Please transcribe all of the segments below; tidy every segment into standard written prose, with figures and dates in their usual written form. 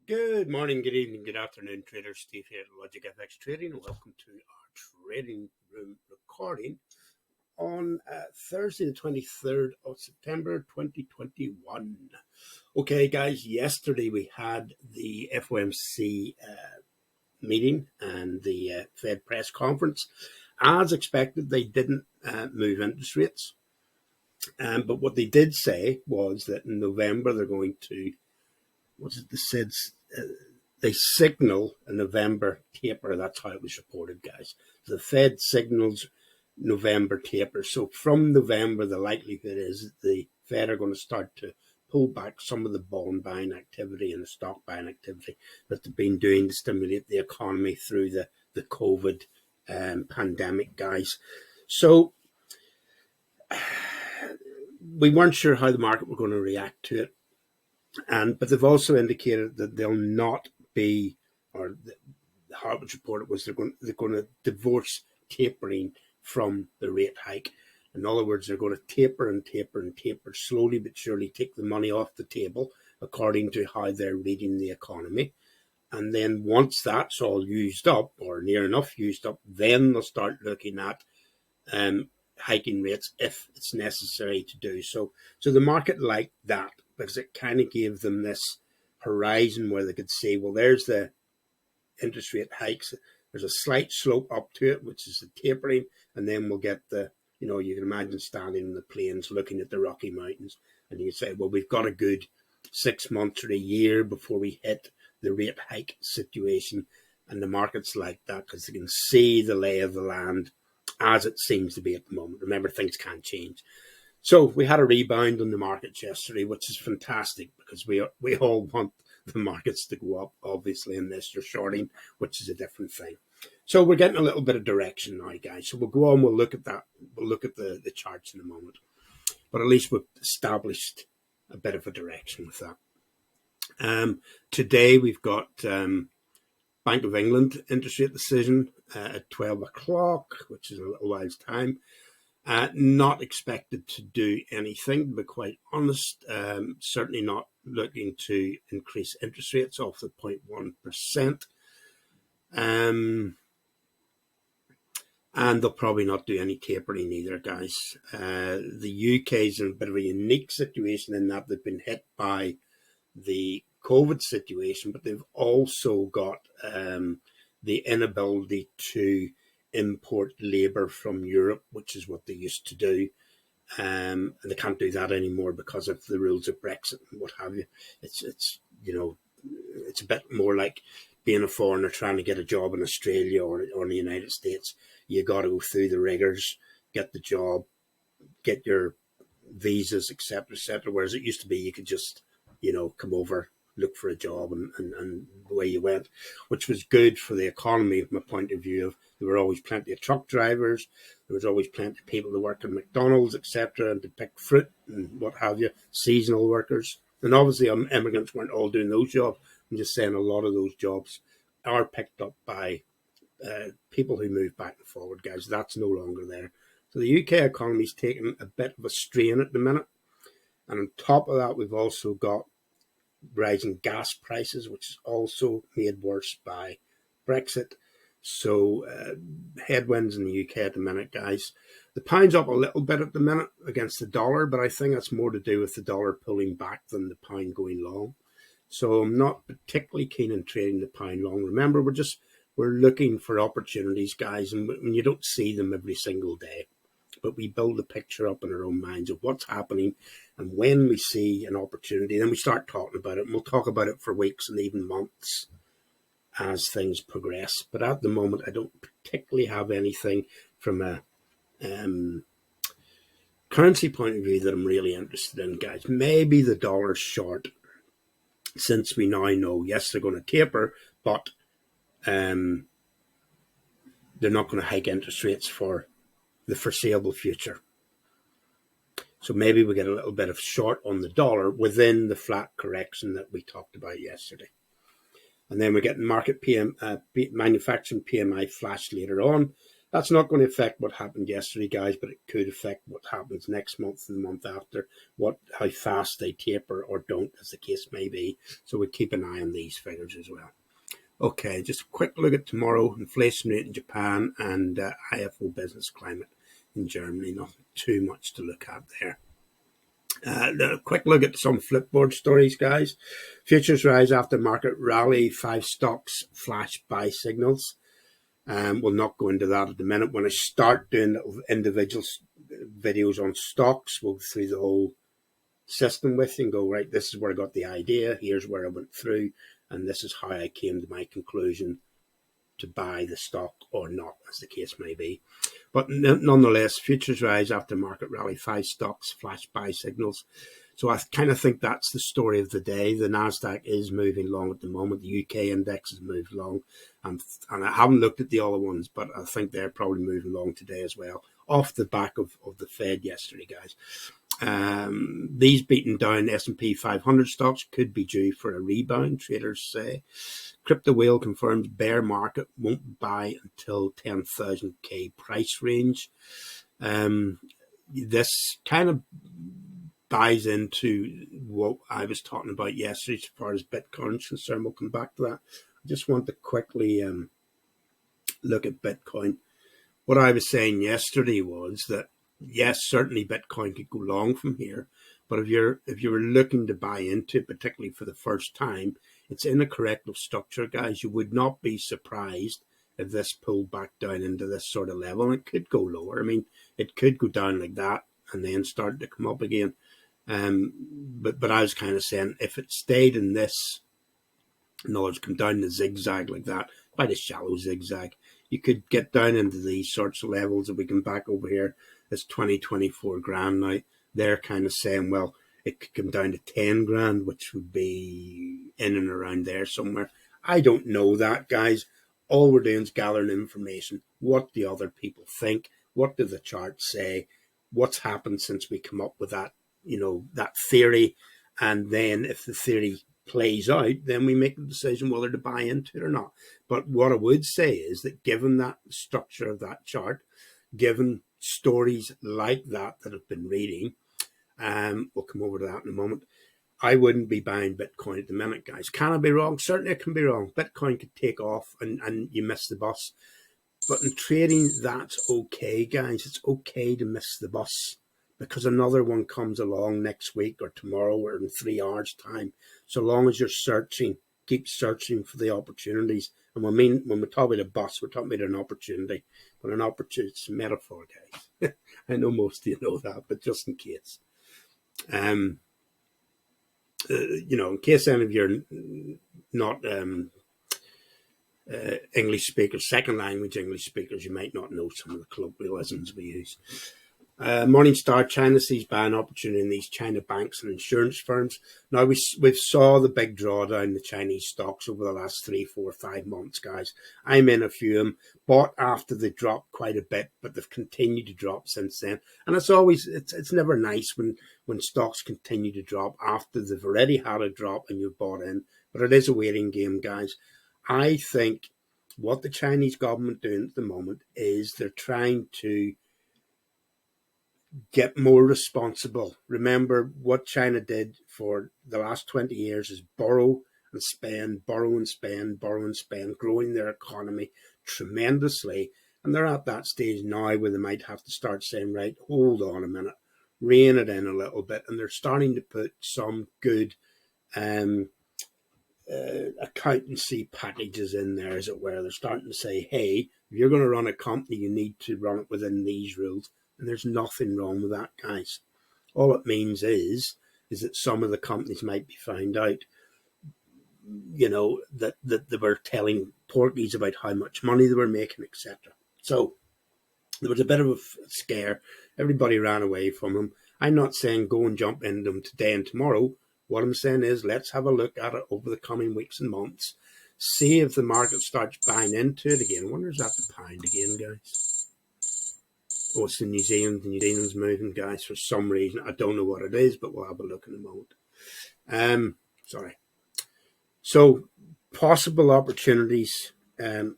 Good morning, good evening, good afternoon, traders. Steve here at Logic FX Trading. Welcome to our trading room recording on Thursday, the 23rd of September, 2021. Okay, guys, yesterday we had the FOMC meeting and the Fed press conference. As expected, they didn't move interest rates. But what they did say was that in November they're going to, what's it, they signal a November taper. That's how it was reported, guys. The Fed signals November taper. So from November, the likelihood is that the Fed are going to start to pull back some of the bond buying activity and the stock buying activity that they've been doing to stimulate the economy through the COVID pandemic, guys. So we weren't sure how the market were going to react to it. But they've also indicated that they'll not be, or the Harvard's report was they're going to divorce tapering from the rate hike. In other words, they're going to taper and taper and taper, slowly but surely take the money off the table according to how they're reading the economy. And then once that's all used up, or near enough used up, then they'll start looking at hiking rates if it's necessary to do so. So the market liked that because it kind of gave them this horizon where they could say, well, there's the interest rate hikes. There's a slight slope up to it, which is the tapering. And then we'll get the, you can imagine standing in the plains looking at the Rocky Mountains. And you say, well, we've got a good 6 months or a year before we hit the rate hike situation. And the market's like that because they can see the lay of the land as it seems to be at the moment. Remember, things can change. So we had a rebound on the markets yesterday, which is fantastic because we all want the markets to go up, obviously, unless you're shorting, which is a different thing. So we're getting a little bit of direction now, guys. So we'll go on, we'll look at that. We'll look at the charts in a moment. But at least we've established a bit of a direction with that. Today we've got Bank of England interest rate decision at 12 o'clock, which is a little while's time. Not expected to do anything, to be quite honest. Certainly not looking to increase interest rates off the 0.1%. And they'll probably not do any tapering either, guys. The UK is in a bit of a unique situation in that they've been hit by the COVID situation, but they've also got the inability to import labour from Europe, which is what they used to do. And they can't do that anymore because of the rules of Brexit and what have you. It's a bit more like being a foreigner trying to get a job in Australia or in the United States. You got to go through the rigours, get the job, get your visas, etc., etc. Whereas it used to be you could just, come over, look for a job, and away you went, which was good for the economy from a point of view of there were always plenty of truck drivers, there was always plenty of people to work at McDonald's, etc., and to pick fruit and what have you, seasonal workers. And obviously immigrants weren't all doing those jobs. I'm just saying a lot of those jobs are picked up by people who move back and forward, guys. That's no longer there. So the UK economy is taking a bit of a strain at the minute. And on top of that, we've also got rising gas prices, which is also made worse by Brexit. So headwinds in the UK at the minute, guys. The pound's up a little bit at the minute against the dollar, but I think that's more to do with the dollar pulling back than the pound going long. So I'm not particularly keen on trading the pound long. Remember, we're looking for opportunities, guys, and you don't see them every single day. But we build a picture up in our own minds of what's happening. And when we see an opportunity, then we start talking about it. And we'll talk about it for weeks and even months as things progress. But at the moment, I don't particularly have anything from a currency point of view that I'm really interested in, guys. Maybe the dollar's short, since we now know, yes, they're going to taper, but they're not going to hike interest rates for the foreseeable future. So maybe we get a little bit of short on the dollar within the flat correction that we talked about yesterday. And then we're getting market manufacturing PMI flash later on. That's not going to affect what happened yesterday, guys, but it could affect what happens next month and the month after, how fast they taper or don't, as the case may be. So we keep an eye on these figures as well. Okay, just a quick look at tomorrow. Inflation rate in Japan and IFO business climate in Germany. Nothing too much to look at there. A quick look at some flipboard stories, guys. Futures rise after market rally. 5 stocks flash buy signals. We'll not go into that at the minute. When I start doing individual videos on stocks, we'll go through the whole system with you and go, right, this is where I got the idea, here's where I went through, and this is how I came to my conclusion to buy the stock or not, as the case may be. But nonetheless, futures rise after market rally. 5 stocks flash buy signals. So I kind of think that's the story of the day. The Nasdaq is moving long at the moment. The UK index has moved long. And I haven't looked at the other ones, but I think they're probably moving long today as well, off the back of the Fed yesterday, guys. These beaten down S&P 500 stocks could be due for a rebound, traders say. Crypto whale confirms bear market won't buy until 10,000K price range. This kind of buys into what I was talking about yesterday as far as Bitcoin is concerned. We'll come back to that. I just want to quickly look at Bitcoin. What I was saying yesterday was that, yes, certainly Bitcoin could go long from here, but if you were looking to buy into it, particularly for the first time, it's in a corrective structure, guys. You would not be surprised if this pulled back down into this sort of level. And it could go lower. I mean, it could go down like that and then start to come up again. But I was kind of saying, if it stayed in this, in other words, come down the zigzag like that, quite a shallow zigzag, you could get down into these sorts of levels. If we come back over here, it's 24 grand now. They're kind of saying, well, it could come down to 10 grand, which would be in and around there somewhere. I don't know that, guys. All we're doing is gathering information. What do other people think? What do the charts say? What's happened since we come up with that, that theory? And then if the theory plays out, then we make the decision whether to buy into it or not. But what I would say is that given that structure of that chart, given stories like that I've been reading, we'll come over to that in a moment, I wouldn't be buying Bitcoin at the minute, guys. Can I be wrong? Certainly I can be wrong. Bitcoin could take off and you miss the bus. But in trading, that's okay, guys. It's okay to miss the bus because another one comes along next week or tomorrow or in 3 hours' time. So long as you're searching, keep searching for the opportunities. And when we talk about a bus, we're talking about an opportunity. But an opportunity, it's a metaphor, guys. I know most of you know that, but just in case. In case any of you are not English speakers, second language English speakers, you might not know some of the colloquialisms we use. Morningstar, China sees buying opportunity in these China banks and insurance firms. Now, we've saw the big drawdown in the Chinese stocks over the last 3, 4, 5 months, guys. I'm in a few of them, bought after they dropped quite a bit, but they've continued to drop since then. And it's never nice when stocks continue to drop after they've already had a drop and you've bought in. But it is a waiting game, guys. I think what the Chinese government doing at the moment is they're trying to get more responsible. Remember, what China did for the last 20 years is borrow and spend, borrow and spend, borrow and spend, growing their economy tremendously. And they're at that stage now where they might have to start saying, right, hold on a minute, rein it in a little bit. And they're starting to put some good accountancy packages in there, as it were. They're starting to say, hey, if you're going to run a company, you need to run it within these rules. And there's nothing wrong with that, guys. All it means is that some of the companies might be found out, that they were telling porkies about how much money they were making, etc. So there was a bit of a scare. Everybody ran away from them. I'm not saying go and jump into them today and tomorrow. What I'm saying is let's have a look at it over the coming weeks and months. See if the market starts buying into it again. I wonder, is that the pound again, guys? Oh, it's in New Zealand. New Zealand's moving, guys, for some reason. I don't know what it is, but we'll have a look in a moment. Sorry. So, possible opportunities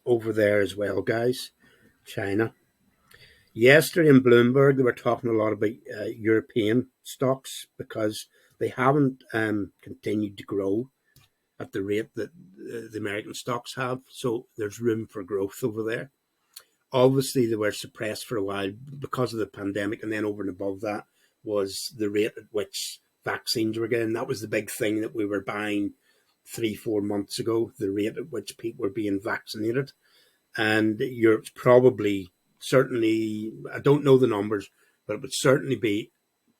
over there as well, guys. China. Yesterday in Bloomberg, they were talking a lot about European stocks because they haven't continued to grow at the rate that the American stocks have. So there's room for growth over there. Obviously, they were suppressed for a while because of the pandemic, and then over and above that was the rate at which vaccines were getting. That was the big thing that we were buying 3-4 months ago, the rate at which people were being vaccinated. And Europe's probably, certainly, I don't know the numbers, but it would certainly be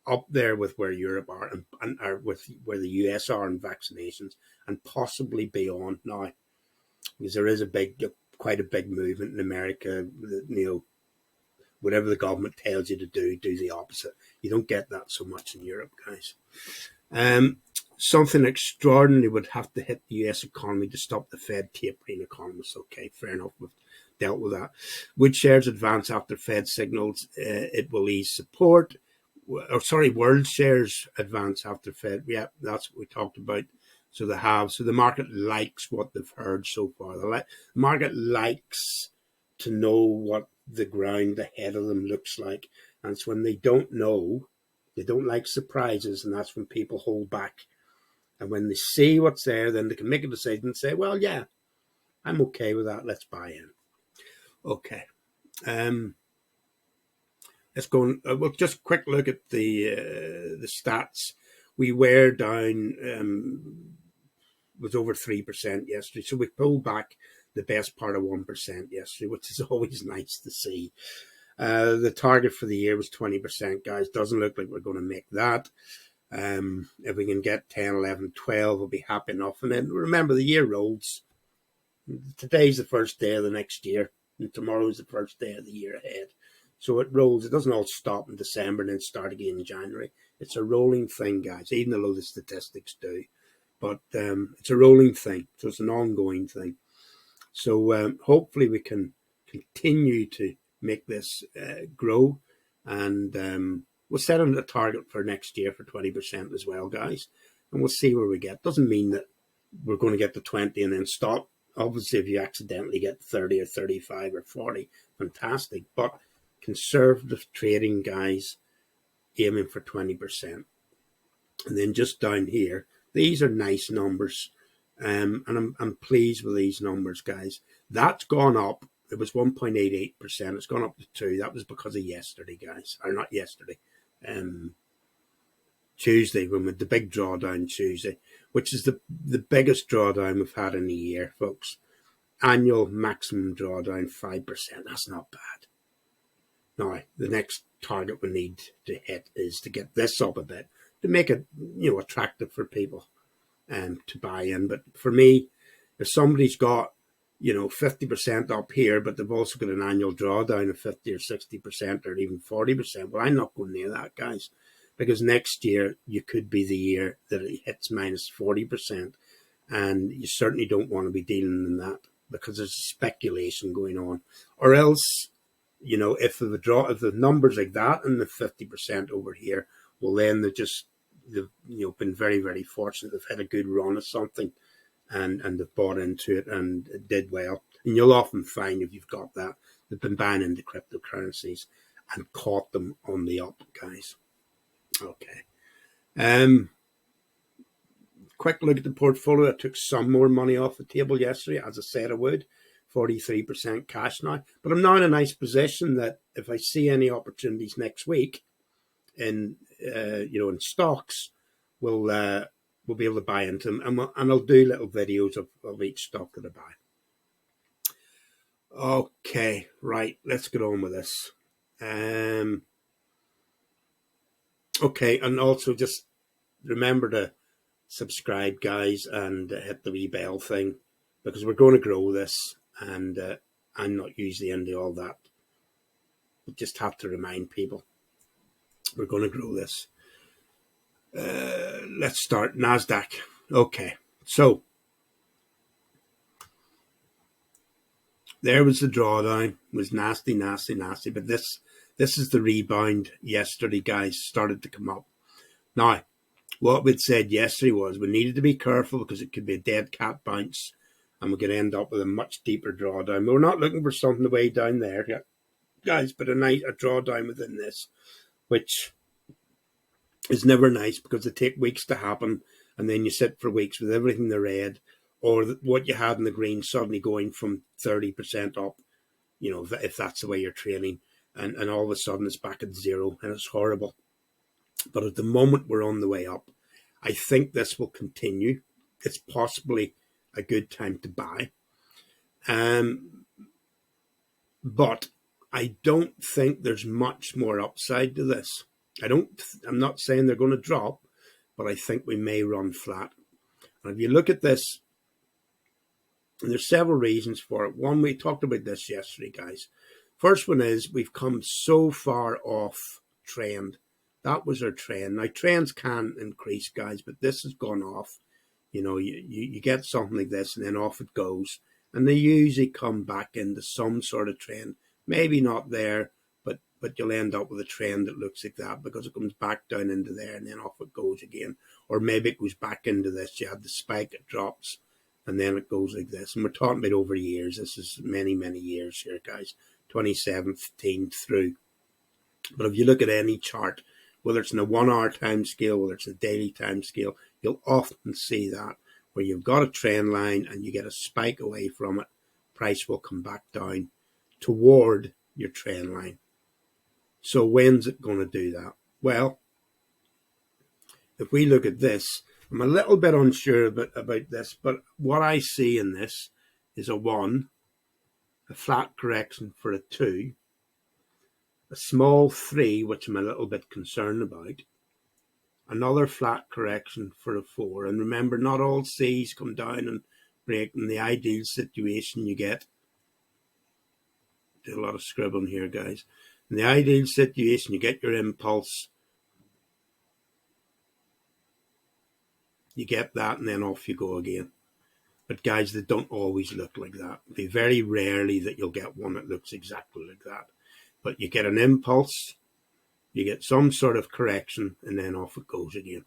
up there with where Europe are and are with where the US are in vaccinations, and possibly beyond now, because there is quite a big movement in America. Whatever the government tells you to do the opposite. You don't get that so much in Europe, guys. Something extraordinary would have to hit the US economy to stop the Fed tapering economists. Okay, fair enough. We've dealt with that. Would shares advance after Fed signals it will ease support? World shares advance after Fed. Yeah, that's what we talked about. So they have. So the market likes what they've heard so far. The market likes to know what the ground ahead of them looks like. And it's when they don't know, they don't like surprises, and that's when people hold back. And when they see what's there, then they can make a decision and say, well, yeah, I'm okay with that. Let's buy in. Okay. Let's go. We'll just quick look at the stats. We were down, was over 3% yesterday. So we pulled back the best part of 1% yesterday, which is always nice to see. The target for the year was 20%, guys. Doesn't look like we're going to make that. If we can get 10, 11, 12, we'll be happy enough. And then remember, the year rolls. Today's the first day of the next year, and tomorrow's the first day of the year ahead. So it rolls. It doesn't all stop in December and then start again in January. It's a rolling thing, guys, even though the statistics do. But it's a rolling thing, so it's an ongoing thing. So hopefully we can continue to make this grow, and we'll set a target for next year for 20% as well, guys, and we'll see where we get. Doesn't mean that we're going to get to 20 and then stop. Obviously, if you accidentally get 30 or 35 or 40, fantastic. But conservative trading, guys, aiming for 20%. And then just down here, these are nice numbers. And I'm pleased with these numbers, guys. That's gone up. It was 1.88%. It's gone up to 2. That was because of yesterday, guys. Or not yesterday. Tuesday, when we had the big drawdown Tuesday, which is the biggest drawdown we've had in a year, folks. Annual maximum drawdown, 5%. That's not bad. Now, the next target we need to hit is to get this up a bit, to make it, attractive for people to buy in. But for me, if somebody's got, 50% up here, but they've also got an annual drawdown of 50 or 60% or even 40%, well, I'm not going near that, guys, because next year you could be the year that it hits minus 40%, and you certainly don't want to be dealing in that because there's speculation going on. Or else, if the numbers like that and the 50% over here, well, then they've been very, very fortunate. They've had a good run of something, and they've bought into it and it did well. And you'll often find, if you've got that, they've been buying into cryptocurrencies and caught them on the up, guys. Okay. Quick look at the portfolio. I took some more money off the table yesterday, as I said I would. 43% cash now. But I'm now in a nice position that if I see any opportunities next week in stocks, we'll be able to buy into them, and I'll do little videos of each stock that I buy. Okay, right, let's get on with this. Okay, and also just remember to subscribe, guys, and hit the wee bell thing, because we're going to grow this, and I'm not usually into all that. We just have to remind people we're going to grow this. Let's start Nasdaq. Okay, so there was the drawdown. It was nasty, but this is the rebound yesterday, guys. Started to come up. Now, what we'd said yesterday was we needed to be careful because it could be a dead cat bounce, and we could end up with a much deeper drawdown. We're not looking for something way down there yet, guys, but a drawdown within this, which is never nice because they take weeks to happen, and then you sit for weeks with everything in the red, or what you had in the green suddenly going from 30% up, if that's the way you're trading, and all of a sudden it's back at zero, and it's horrible. But at the moment we're on the way up. I think this will continue. It's possibly a good time to buy. But I don't think there's much more upside to this. I'm not saying they're going to drop, but I think we may run flat. And if you look at this, and there's several reasons for it. One, we talked about this yesterday, guys. First one is we've come so far off trend. That was our trend. Now, trends can increase, guys, but this has gone off. You get something like this, and then off it goes. And they usually come back into some sort of trend. Maybe not there, but you'll end up with a trend that looks like that because it comes back down into there, and then off it goes again. Or maybe it goes back into this. You have the spike, it drops, and then it goes like this. And we're talking about over years. This is many, many years here, guys. 2017 through. But if you look at any chart, whether it's in a 1 hour time scale, whether it's a daily time scale, you'll often see that where you've got a trend line and you get a spike away from it, price will come back down toward your trend line. So when's it going to do that? Well, if we look at this, I'm a little bit unsure about this, but what I see in this is a 1, a flat correction for a 2, a small 3, which I'm a little bit concerned about, another flat correction for a 4. And remember, not all C's come down and break. In the ideal situation, you get, do a lot of scribbling here, guys. In the ideal situation, you get your impulse, you get that, and then off you go again. But guys, they don't always look like that. It'll be very rarely that you'll get one that looks exactly like that. But you get an impulse, you get some sort of correction, and then off it goes again.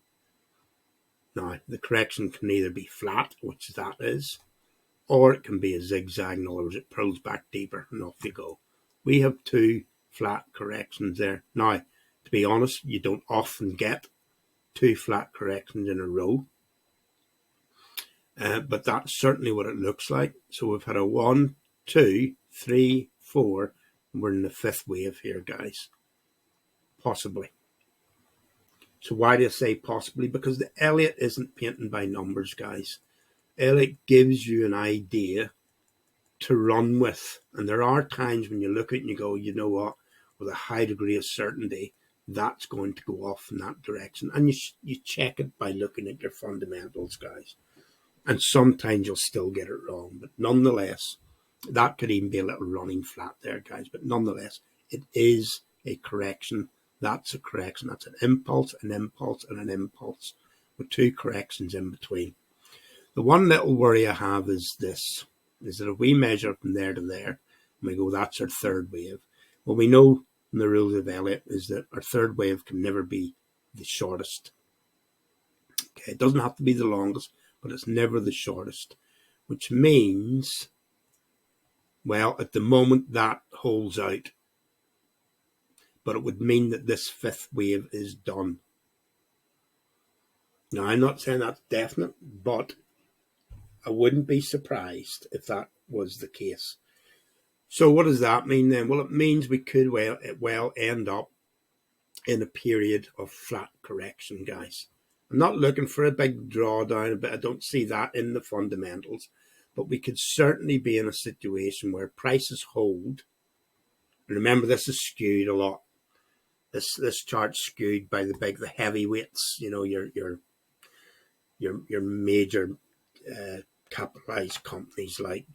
Now, the correction can either be flat, which that is, or it can be a zigzag. In other words, it pulls back deeper, and off you go. We have 2 flat corrections there. Now, to be honest, you don't often get 2 flat corrections in a row. But that's certainly what it looks like. So we've had a 1, 2, 3, 4, and we're in the 5th wave here, guys. Possibly. So why do I say possibly? Because the Elliott isn't painting by numbers, guys. Elliott gives you an idea to run with. And there are times when you look at it and you go, you know what, with a high degree of certainty, that's going to go off in that direction. And you check it by looking at your fundamentals, guys. And sometimes you'll still get it wrong. But nonetheless, that could even be a little running flat there, guys. But nonetheless, it is a correction. That's a correction. That's an impulse, and an impulse with 2 corrections in between. The one little worry I have is this, is that if we measure from there to there, and we go, that's our 3rd wave. Well, we know from the rules of Elliott is that our 3rd wave can never be the shortest. Okay, it doesn't have to be the longest, but it's never the shortest, which means, well, at the moment that holds out. But it would mean that this 5th wave is done. Now, I'm not saying that's definite, but I wouldn't be surprised if that was the case. So what does that mean then? Well, it means we could well end up in a period of flat correction, guys. I'm not looking for a big drawdown, but I don't see that in the fundamentals. But we could certainly be in a situation where prices hold. And remember, this is skewed a lot. This chart's skewed by the heavyweights, your major capitalized companies like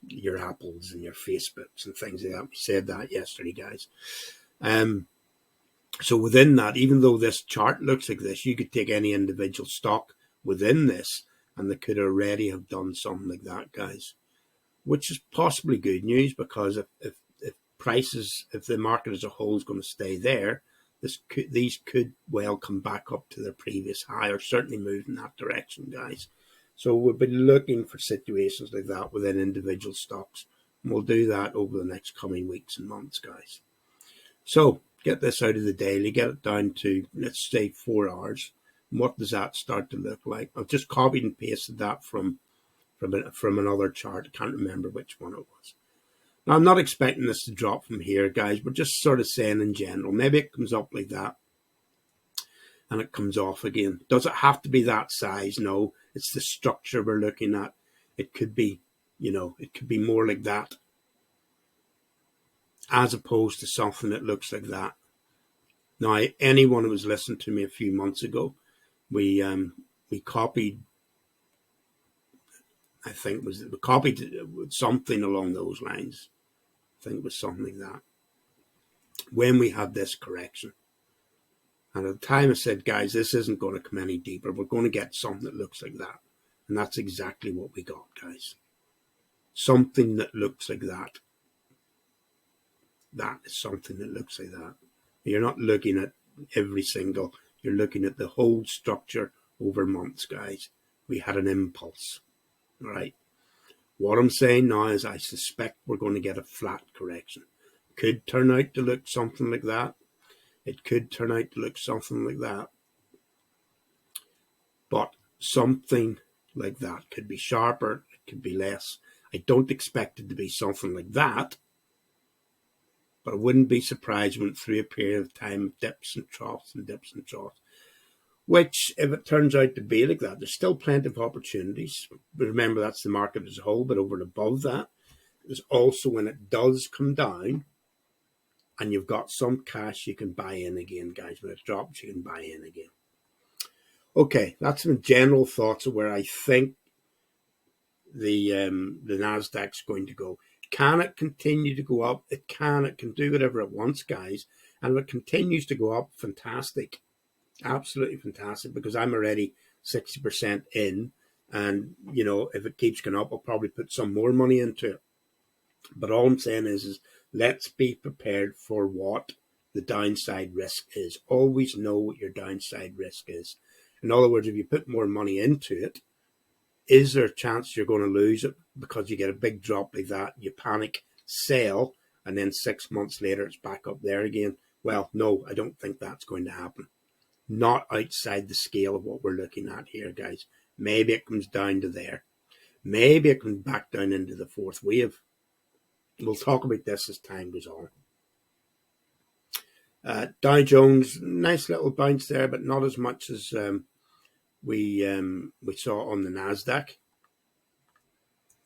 your Apples and your Facebooks and things like that. We said that yesterday, guys. So within that, even though this chart looks like this, you could take any individual stock within this, and they could already have done something like that, guys. Which is possibly good news, because if prices, if the market as a whole is going to stay there, these could well come back up to their previous high, or certainly move in that direction, guys. So we'll be looking for situations like that within individual stocks, and we'll do that over the next coming weeks and months, guys. So get this out of the daily, get it down to, let's say, 4 hours. And what does that start to look like? I've just copied and pasted that from another chart. I can't remember which one it was. Now, I'm not expecting this to drop from here, guys, but just sort of saying in general, maybe it comes up like that and it comes off again. Does it have to be that size? No, it's the structure we're looking at. It could be, it could be more like that as opposed to something that looks like that. Now, anyone who was listening to me a few months ago, we copied, we copied something along those lines. I think it was something like that. When we had this correction. And at the time I said, guys, this isn't going to come any deeper. We're going to get something that looks like that. And that's exactly what we got, guys. Something that looks like that. That is something that looks like that. You're not looking at every single, you're looking at the whole structure over months, guys. We had an impulse, right? What I'm saying now is I suspect we're going to get a flat correction. Could turn out to look something like that. It could turn out to look something like that. But something like that could be sharper, it could be less. I don't expect it to be something like that. But I wouldn't be surprised when through a period of time of dips and troughs and dips and troughs. Which, if it turns out to be like that, there's still plenty of opportunities. But remember, that's the market as a whole. But over and above that, there's also when it does come down, and you've got some cash, you can buy in again, guys. When it drops, you can buy in again. Okay, that's some general thoughts of where I think the Nasdaq's going to go. Can it continue to go up? It can. It can do whatever it wants, guys. And if it continues to go up, fantastic. Absolutely fantastic, because I'm already 60% in. And, if it keeps going up, I'll probably put some more money into it. But all I'm saying is let's be prepared for what the downside risk is. Always know what your downside risk is. In other words, if you put more money into it, is there a chance you're going to lose it because you get a big drop like that, you panic, sell, and then 6 months later it's back up there again? Well, no, I don't think that's going to happen. Not outside the scale of what we're looking at here, guys. Maybe it comes down to there. Maybe it comes back down into the fourth wave. We'll talk about this as time goes on. Dow Jones, nice little bounce there, but not as much as we saw on the Nasdaq.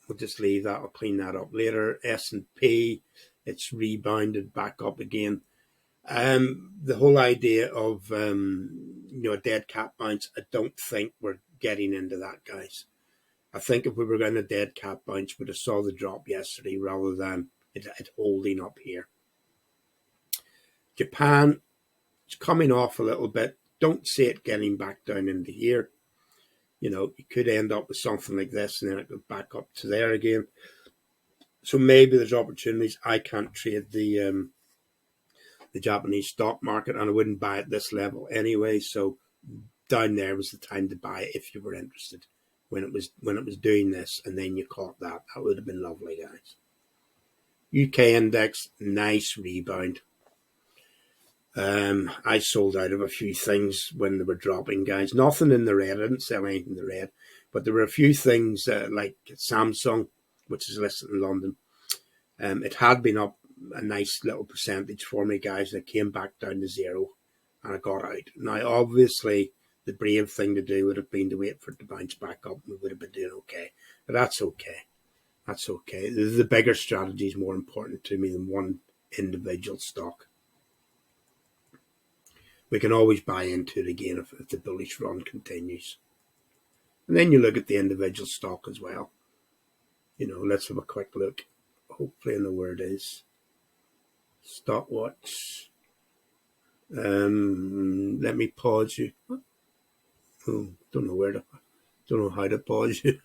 We'll just leave that. I'll clean that up later. S&P, it's rebounded back up again. The whole idea of a dead cat bounce, I don't think we're getting into that, guys. I think if we were going to dead cat bounce, we'd have saw the drop yesterday rather than it holding up here. Japan, it's coming off a little bit. Don't see it getting back down into here. You could end up with something like this and then it goes back up to there again. So maybe there's opportunities. I can't trade the Japanese stock market, and I wouldn't buy at this level anyway. So down there was the time to buy if you were interested. When it was doing this, and then you caught that would have been lovely, guys. UK index, nice rebound. I sold out of a few things when they were dropping, guys. Nothing in the red. I didn't sell anything in the red, but there were a few things like Samsung, which is listed in London. It had been up a nice little percentage for me, guys. And it came back down to zero, and I got out. Now, obviously, the brave thing to do would have been to wait for it to bounce back up. We would have been doing okay. But that's okay. That's okay. The bigger strategy is more important to me than one individual stock. We can always buy into it again if the bullish run continues. And then you look at the individual stock as well. Let's have a quick look. Hopefully I know where it is. Stopwatch. Let me pause you. Oh, don't know how to pause you.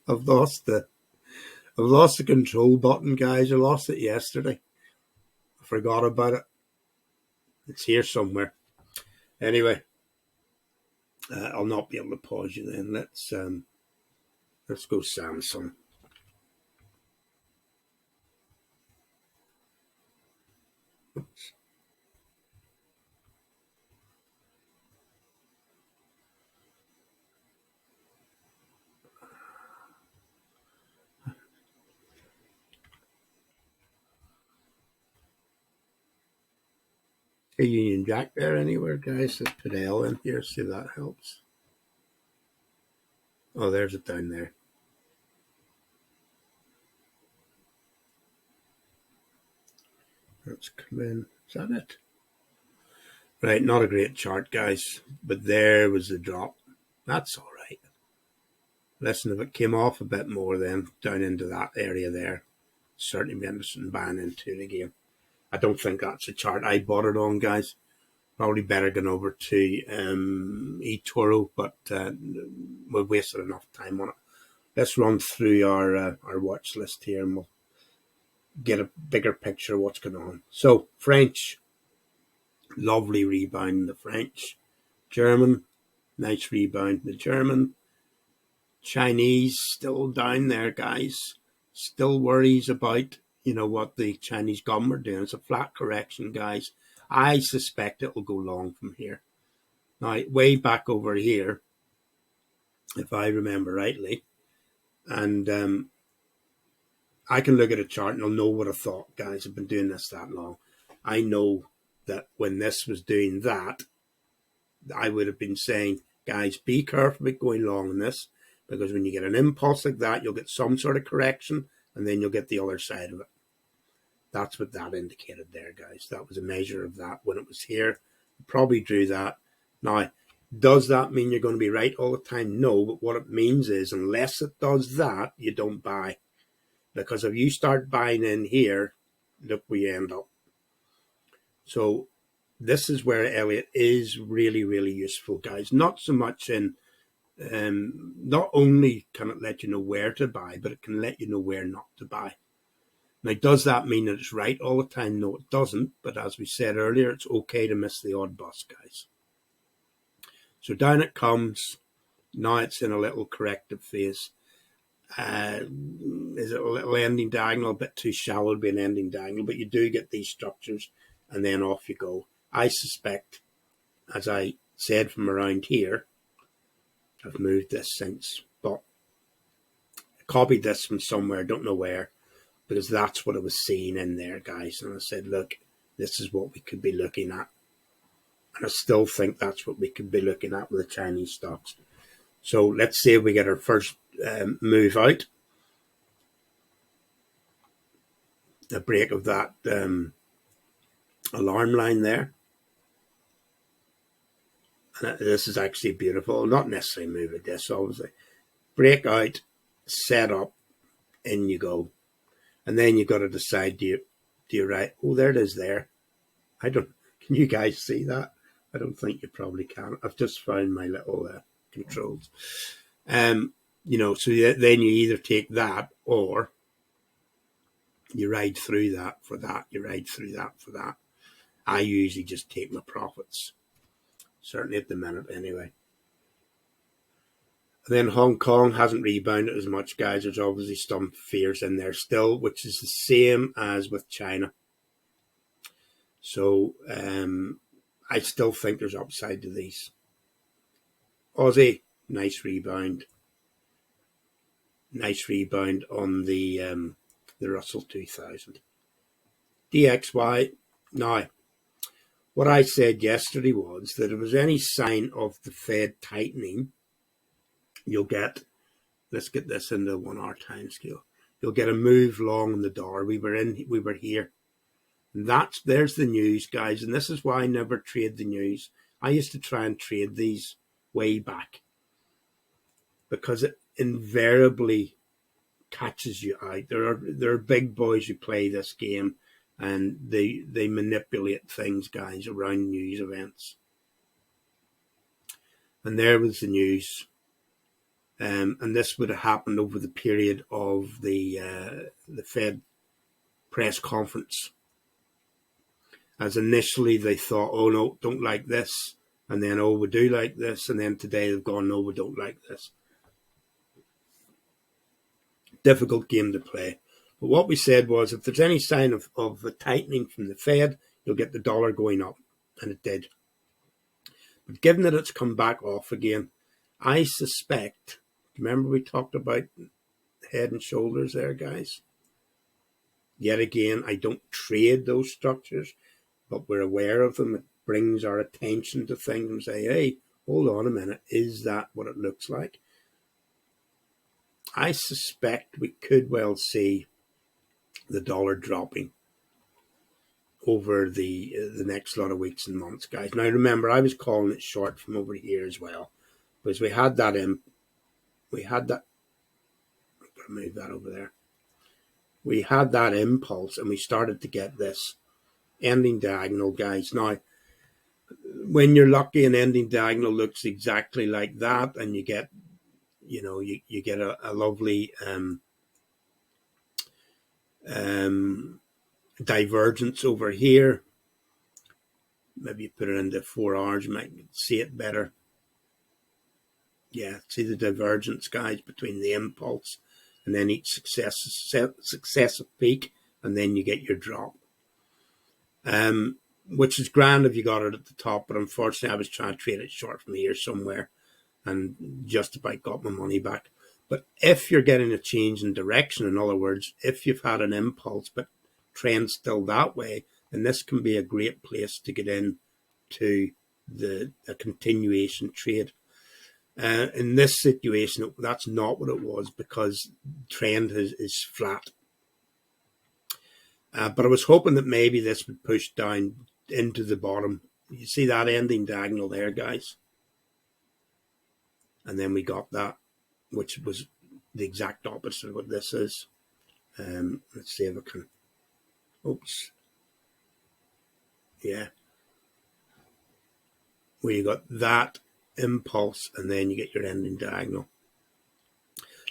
I've lost the control button, guys. I lost it yesterday. I forgot about it. It's here somewhere. Anyway, I'll not be able to pause you then. Let's go Samsung. Oops. A Union Jack there anywhere, guys? Let's put L in here, see if that helps. Oh, there's it down there. Let's come in. Is that it? Right, not a great chart, guys, but there was the drop. That's all right. Listen, if it came off a bit more then, down into that area there, certainly be interested in buying into it again. I don't think that's a chart I bought it on, guys. Probably better going over to eToro, but we've wasted enough time on it. Let's run through our watch list here and we'll get a bigger picture of what's going on. So, French, lovely rebound in the French. German, nice rebound in the German. Chinese, still down there, guys. Still worries about, what the Chinese government are doing. It's a flat correction, guys. I suspect it will go long from here. Now, way back over here, if I remember rightly, and I can look at a chart and I'll know what I thought, guys. I've been doing this that long. I know that when this was doing that, I would have been saying, guys, be careful about going long in this, because when you get an impulse like that, you'll get some sort of correction, and then you'll get the other side of it. That's what that indicated there, guys. That was a measure of that when it was here. Probably drew that. Now, does that mean you're going to be right all the time? No, but what it means is, unless it does that, you don't buy. Because if you start buying in here, look where you end up. So this is where Elliott is really, really useful, guys. Not so much in, not only can it let you know where to buy, but it can let you know where not to buy. Now, does that mean that it's right all the time? No, it doesn't. But as we said earlier, it's okay to miss the odd bus, guys. So down it comes. Now it's in a little corrective phase. Is it a little ending diagonal? A bit too shallow to be an ending diagonal, but you do get these structures, and then off you go. I suspect, as I said from around here, I've moved this since, but I copied this from somewhere, don't know where, because that's what I was seeing in there, guys. And I said, look, this is what we could be looking at. And I still think that's what we could be looking at with the Chinese stocks. So let's see if we get our first move out. The break of that alarm line there. And this is actually beautiful. Not necessarily move like this, obviously. Break out, set up, in you go. And then you've got to decide, do you right? Oh, there it is there. Can you guys see that? I don't think you probably can. I've just found my little controls. So then you either take that or you ride through that for that. You ride through that for that. I usually just take my profits. Certainly at the minute anyway. And then Hong Kong hasn't rebounded as much, guys. There's obviously some fears in there still, which is the same as with China. So I still think there's upside to these. Aussie, nice rebound. Nice rebound on the Russell 2000. DXY. Now, what I said yesterday was that if there was any sign of the Fed tightening, you'll get, let's get this into the 1 hour time scale. You'll get a move long in the dollar. We were here. And there's the news, guys. And this is why I never trade the news. I used to try and trade these way back because it invariably catches you out. There are big boys who play this game, and they manipulate things, guys, around news events. And there was the news. And this would have happened over the period of the Fed press conference. As initially they thought, oh no, don't like this. And then, oh, we do like this. And then today they've gone, no, we don't like this. Difficult game to play. But what we said was, if there's any sign of a tightening from the Fed, you'll get the dollar going up. And it did. But given that it's come back off again, I suspect, remember we talked about head and shoulders there, guys? Yet again, I don't trade those structures, but we're aware of them. It brings our attention to things and say, hey, hold on a minute, is that what it looks like? I suspect we could well see the dollar dropping over the next lot of weeks and months, guys. Now, remember, I was calling it short from over here as well, because we had that move that over there. We had that impulse, and we started to get this ending diagonal, guys. Now, when you're lucky, an ending diagonal looks exactly like that, and you get, you get a lovely divergence over here. Maybe you put it into 4 hours, you might see it better. Yeah, see the divergence, guys, between the impulse and then each successive peak, and then you get your drop. Which is grand if you got it at the top, but unfortunately I was trying to trade it short from here somewhere and just about got my money back. But if you're getting a change in direction, in other words, if you've had an impulse but trend still that way, then this can be a great place to get in to a continuation trade. In this situation, that's not what it was, because trend is flat. But I was hoping that maybe this would push down into the bottom. You see that ending diagonal there, guys? And then we got that, which was the exact opposite of what this is. Let's see if I can. Oops. Yeah. Where you got that impulse, and then you get your ending diagonal.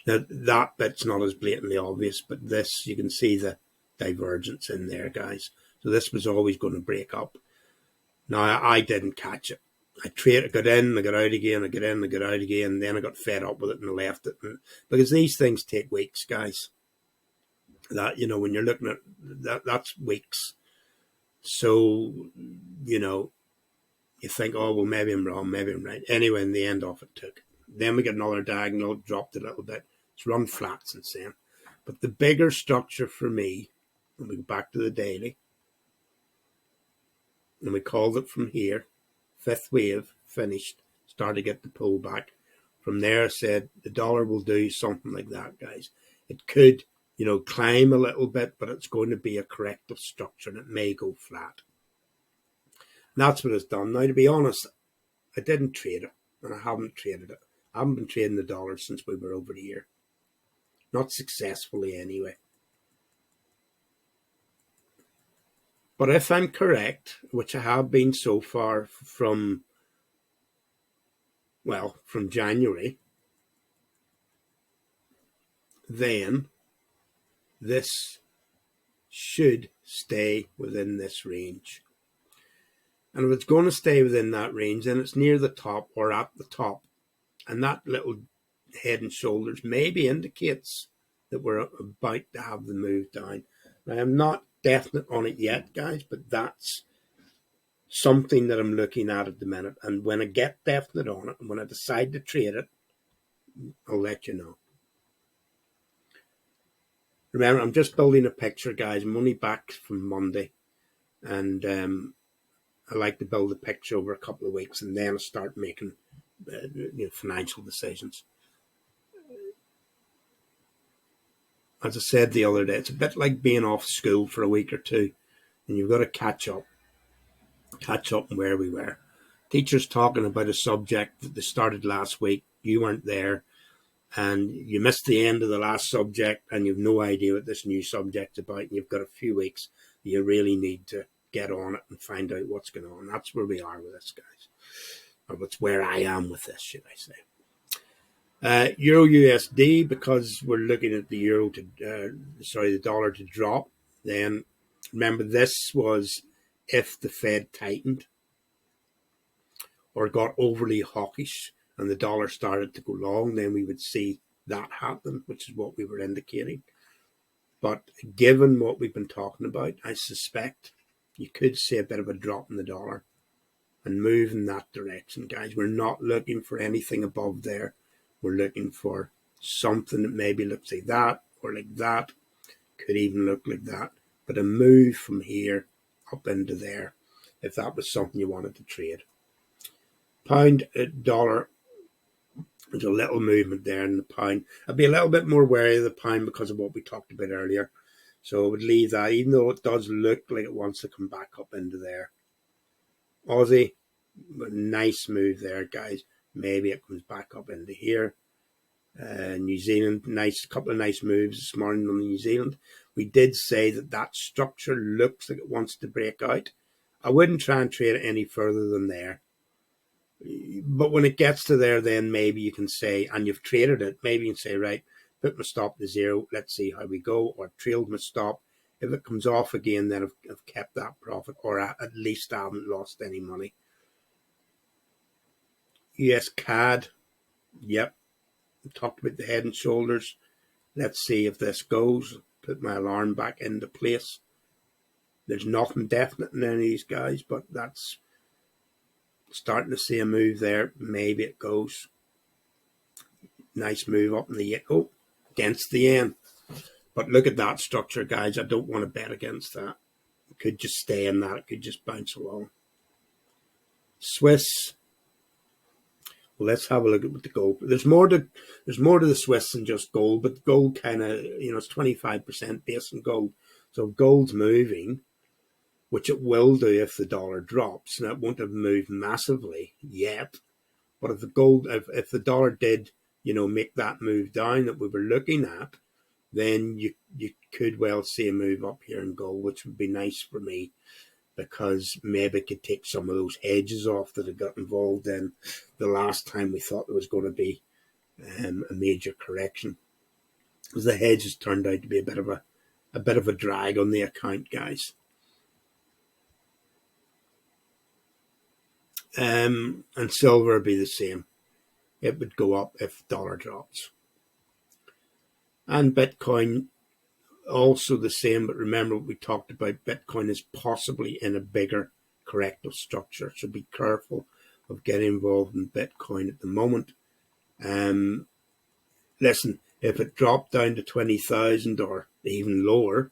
Now, that bit's not as blatantly obvious, but this, you can see the divergence in there, guys. So this was always going to break up. Now, I didn't catch it. I got in, I got out again, I got in, I got out again, and then I got fed up with it and I left it. Because these things take weeks, guys. That, when you're looking at that, that's weeks. So, you think, oh, well, maybe I'm wrong, maybe I'm right. Anyway, in the end off it took. Then we got another diagonal, dropped it a little bit. It's run flat since then. But the bigger structure for me, when we go back to the daily, and we called it from here, fifth wave, finished, started to get the pullback. From there, I said, the dollar will do something like that, guys. It could, climb a little bit, but it's going to be a corrective structure, and it may go flat. And that's what it's done. Now, to be honest, I didn't trade it, and I haven't traded it. I haven't been trading the dollar since we were over here. Not successfully, anyway. But if I'm correct, which I have been so far from January, then this should stay within this range. And if it's going to stay within that range, then it's near the top or at the top. And that little head and shoulders maybe indicates that we're about to have the move down. Now, I'm not definite on it yet, guys, but that's something that I'm looking at the minute. And when I get definite on it, and when I decide to trade it, I'll let you know. Remember, I'm just building a picture, guys. I'm only back from Monday. And I like to build a picture over a couple of weeks, and then I start making financial decisions. As I said the other day, it's a bit like being off school for a week or two, and you've got to catch up on where we were. Teachers talking about a subject that they started last week, you weren't there, and you missed the end of the last subject, and you've no idea what this new subject's about, and you've got a few weeks. You really need to get on it and find out what's going on. That's where we are with this, guys. Or that's where I am with this, should I say. Euro USD, because we're looking at the the dollar to drop. Then remember, this was if the Fed tightened or got overly hawkish and the dollar started to go long, then we would see that happen, which is what we were indicating. But given what we've been talking about, I suspect you could see a bit of a drop in the dollar and move in that direction, guys. We're not looking for anything above there. We're looking for something that maybe looks like that or like that. Could even look like that. But a move from here up into there. if that was something you wanted to trade. Pound, dollar, there's a little movement there in the pound. I'd be a little bit more wary of the pound because of what we talked about earlier. So I would leave that, even though it does look like it wants to come back up into there. Aussie, nice move there, guys. Maybe it comes back up into here. New Zealand, couple of nice moves this morning on New Zealand. We did say that structure looks like it wants to break out. I wouldn't try and trade it any further than there. But when it gets to there, then maybe you can say, and you've traded it, maybe you can say, right, put my stop to 0, let's see how we go, or trailed my stop. If it comes off again, then I've kept that profit, or at least I haven't lost any money. US CAD, yep, talked about the head and shoulders. Let's see if this goes. Put my alarm back into place. There's nothing definite in any of these guys, but that's starting to see a move there. Maybe it goes. Nice move up in the against the yen. But look at that structure, guys. I don't want to bet against that. It could just stay in that. It could just bounce along. Swiss. Well, let's have a look at the gold. There's more to the Swiss than just gold, but gold kind of, it's 25% based on gold. So if gold's moving, which it will do if the dollar drops. Now, it won't have moved massively yet, but if the dollar did, make that move down that we were looking at, then you could well see a move up here in gold, which would be nice for me, because maybe it could take some of those hedges off that had got involved in the last time we thought there was going to be a major correction. Because the hedges turned out to be a bit of a drag on the account, guys. And silver would be the same. It would go up if dollar drops. And Bitcoin, also the same, but remember what we talked about. Bitcoin is possibly in a bigger corrective structure, so be careful of getting involved in Bitcoin at the moment. Listen, if it dropped down to 20,000 or even lower,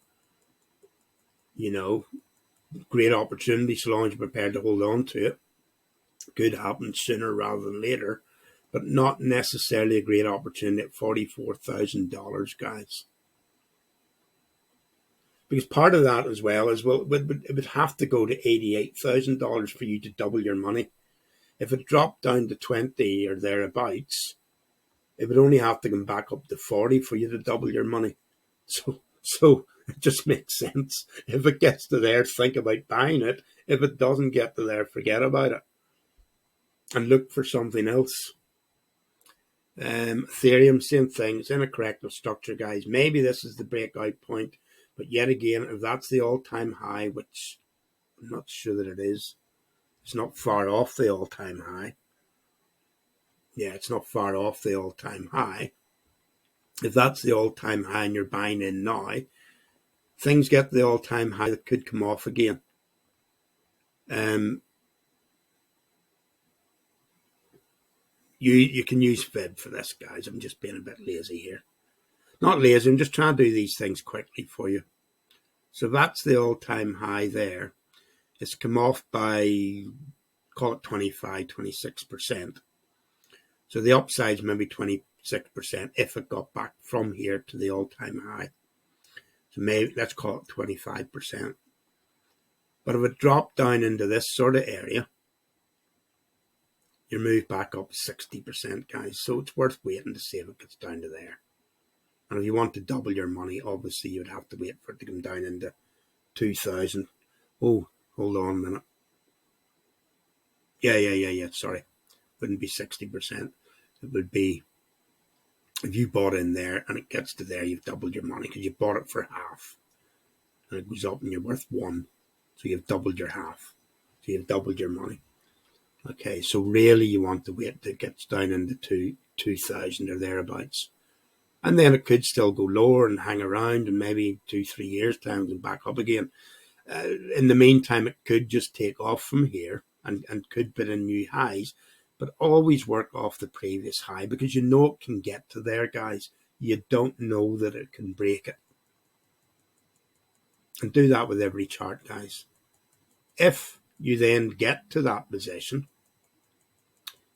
great opportunity so long as you're prepared to hold on to it. Could happen sooner rather than later, but not necessarily a great opportunity at $44,000, guys. Because part of that as well is, it would have to go to $88,000 for you to double your money. If it dropped down to 20 or thereabouts, it would only have to come back up to 40 for you to double your money. So it just makes sense. If it gets to there, think about buying it. If it doesn't get to there, forget about it and look for something else. Ethereum, same thing. It's in a corrective structure, guys. Maybe this is the breakout point. But yet again, if that's the all-time high, which I'm not sure that it is, it's not far off the all-time high. Yeah, it's not far off the all-time high. If that's the all-time high and you're buying in now, things get to the all-time high that could come off again. You can use Fib for this, guys. I'm just being a bit lazy here. Not lazy, I'm just trying to do these things quickly for you. So that's the all-time high there. It's come off by, call it 25, 26%. So the upside's maybe 26% if it got back from here to the all-time high. So maybe, let's call it 25%. But if it dropped down into this sort of area, your move back up 60%, guys. So it's worth waiting to see if it gets down to there. And if you want to double your money, obviously you'd have to wait for it to come down into 2,000. Oh, hold on a minute. Yeah. Sorry. Wouldn't be 60%. It would be, if you bought in there and it gets to there, you've doubled your money because you bought it for half. And it goes up and you're worth 1. So you've doubled your half. So you've doubled your money. Okay, so really you want to wait till it gets down into 2,000 or thereabouts. And then it could still go lower and hang around, and maybe 2-3 years' time and back up again. In the meantime, it could just take off from here and could put in new highs. But always work off the previous high, because you know it can get to there, guys. You don't know that it can break it. And do that with every chart, guys. If you then get to that position,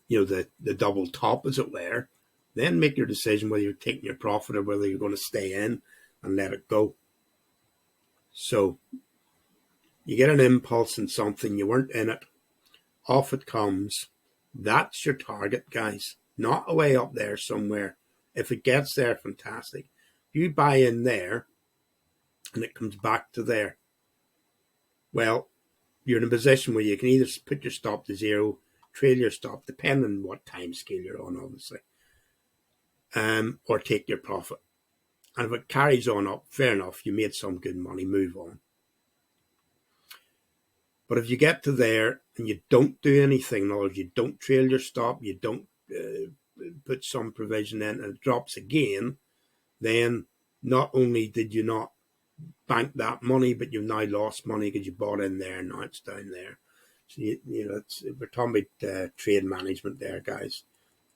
the double top, as it were, then make your decision whether you're taking your profit or whether you're going to stay in and let it go. So you get an impulse in something, you weren't in it, off it comes. That's your target, guys, not away up there somewhere. If it gets there, fantastic. If you buy in there and it comes back to there, well, you're in a position where you can either put your stop to zero, trail your stop, depending on what time scale you're on, obviously, or take your profit. And if it carries on up, fair enough, you made some good money, move on. But if you get to there and you don't do anything, in other words, you don't trail your stop, you don't put some provision in, and it drops again, then not only did you not bank that money, but you've now lost money because you bought in there and now it's down there. So, we're talking about trade management there, guys.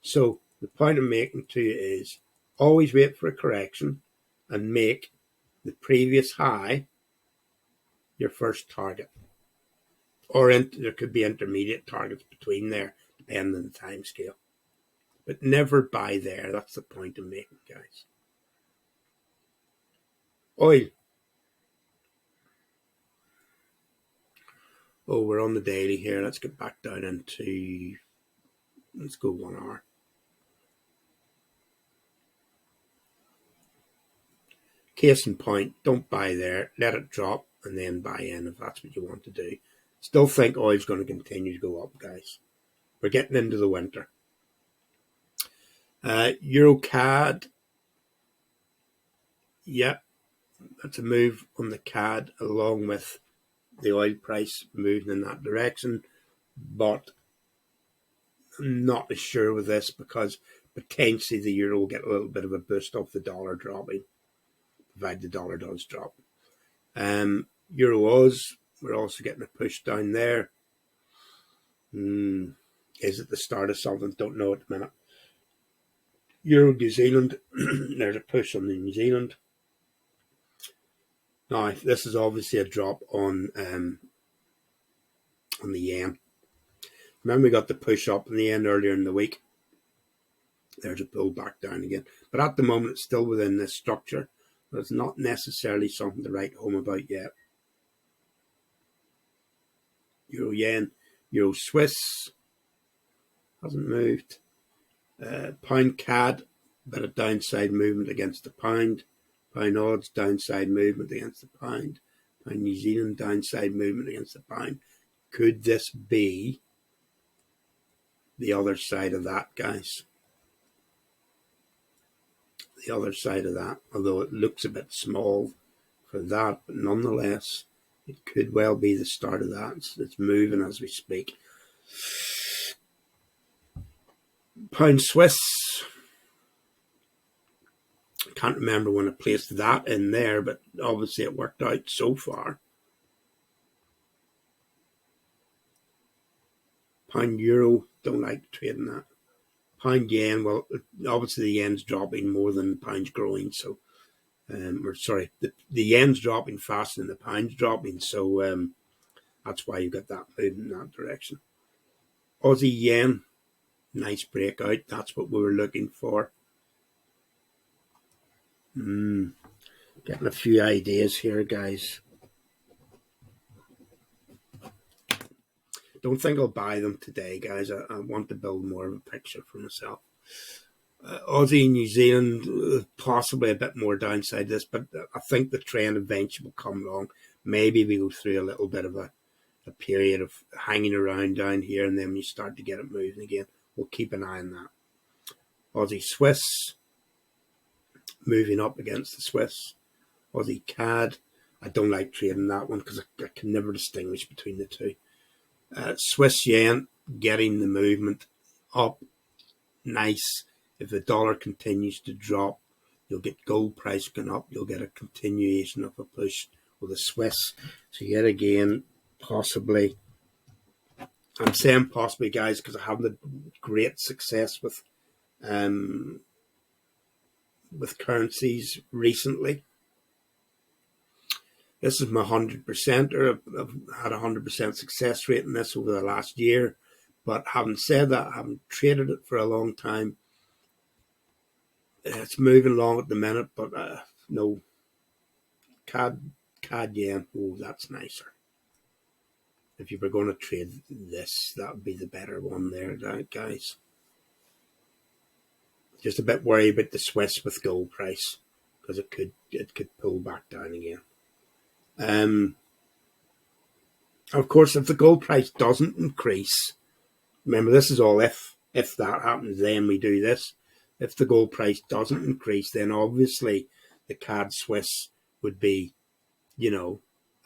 So the point I'm making to you is always wait for a correction and make the previous high your first target. Or there could be intermediate targets between there, depending on the time scale. But never buy there. That's the point I'm making, guys. Oil. Oh, we're on the daily here. Let's get back down into, let's go 1 hour. Case in point, don't buy there. Let it drop and then buy in if that's what you want to do. Still think oil's going to continue to go up, guys. We're getting into the winter. EuroCAD. Yep, that's a move on the CAD along with the oil price moving in that direction. But I'm not as sure with this because potentially the euro will get a little bit of a boost off the dollar dropping, provided the dollar does drop. Euro Oz, we're also getting a push down there. Is it the start of something? Don't know at the minute. Euro New Zealand, there's a push on the New Zealand. Now, this is obviously a drop on the yen. Remember, we got the push up in the end earlier in the week. There's a pull back down again. But at the moment, it's still within this structure. But it's not necessarily something to write home about yet. Euro yen, Euro Swiss hasn't moved. Pound CAD, bit of downside movement against the pound. Pound odds, downside movement against the pound. Pound New Zealand, downside movement against the pound. Could this be the other side of that, guys? The other side of that, although it looks a bit small for that, but nonetheless, it could well be the start of that. It's moving as we speak. Pound Swiss. Can't remember when I placed that in there, but obviously it worked out so far. Pound Euro, don't like trading that. Pound Yen, well, obviously the Yen's dropping more than the Pound's growing, so, the Yen's dropping faster than the Pound's dropping, so that's why you got that moving in that direction. Aussie Yen, nice breakout, that's what we were looking for. Getting a few ideas here, guys. Don't think I'll buy them today, guys. I want to build more of a picture for myself. Aussie, New Zealand, possibly a bit more downside this, but I think the trend eventually will come along. Maybe we go through a little bit of a period of hanging around down here, and then we start to get it moving again. We'll keep an eye on that. Aussie Swiss, moving up against the Swiss. Aussie CAD, I don't like trading that one because I can never distinguish between the two. Swiss yen, getting the movement up, nice. If the dollar continues to drop, you'll get gold price going up. You'll get a continuation of a push with the Swiss. So yet again, possibly, I'm saying possibly, guys, because I haven't had great success with currencies recently. This is my 100%, or I've had 100% success rate in this over the last year. But having said that, I haven't traded it for a long time. It's moving along at the minute, but no, CAD yen. Oh, that's nicer. If you were going to trade this, that would be the better one there, guys. Just a bit worried about the Swiss with gold price, because it could pull back down again. Of course, if the gold price doesn't increase, remember this is all if that happens, then we do this. If the gold price doesn't increase, then obviously the CAD Swiss would be, you know,